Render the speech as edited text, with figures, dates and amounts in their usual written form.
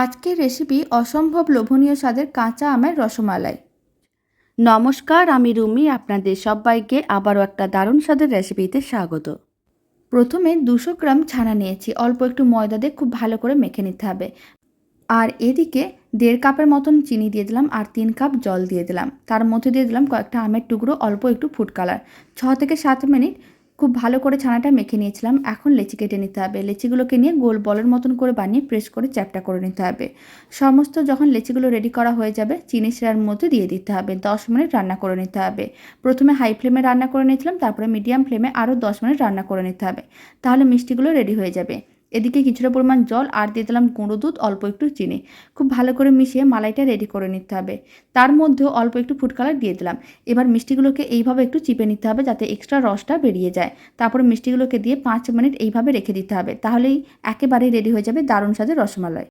আজকের রেসিপি অসম্ভব লোভনীয় স্বাদের কাঁচা আমের রসমালাই। নমস্কার, আমি রুমি। আপনাদের সবাইকে আবারও একটা দারুণ স্বাদের রেসিপিতে স্বাগত। প্রথমে 200 গ্রাম ছানা নিয়েছি। অল্প একটু ময়দা দিয়ে খুব ভালো করে মেখে নিতে হবে। আর এদিকে 1.5 কাপের মতন চিনি দিয়ে দিলাম আর 3 কাপ জল দিয়ে দিলাম। তার মধ্যে দিয়ে দিলাম কয়েকটা আমের টুকরো, অল্প একটু ফুড কালার। 6 থেকে 7 মিনিট খুব ভালো করে ছানাটা মেখে নিয়েছিলাম। এখন লেচি কেটে নিতে হবে। লেচিগুলোকে নিয়ে গোল বলের মতন করে বানিয়ে প্রেস করে চ্যাপ্টা করে নিতে হবে। সমস্ত যখন লেচিগুলো রেডি করা হয়ে যাবে, চিনি শিরার মধ্যে দিয়ে দিতে হবে। 10 মিনিট রান্না করে নিতে হবে। প্রথমে হাই ফ্লেমে রান্না করে নিয়েছিলাম, তারপরে মিডিয়াম ফ্লেমে আরও 10 মিনিট রান্না করে নিতে হবে। তাহলে মিষ্টিগুলো রেডি হয়ে যাবে। এদিকে কিছুটা পরিমাণ জল আর দিয়ে দিলাম গুঁড়ো দুধ, অল্প একটু চিনি। খুব ভালো করে মিশিয়ে মালাইটা রেডি করে নিতে হবে। তার মধ্যেও অল্প একটু ফুড কালার দিয়ে দিলাম। এবার মিষ্টিগুলোকে এইভাবে একটু চিপে নিতে হবে যাতে এক্সট্রা রসটা বেরিয়ে যায়। তারপরে মিষ্টিগুলোকে দিয়ে 5 মিনিট এইভাবে রেখে দিতে হবে। তাহলেই একেবারেই রেডি হয়ে যাবে দারুণ স্বাদের রসমালাই।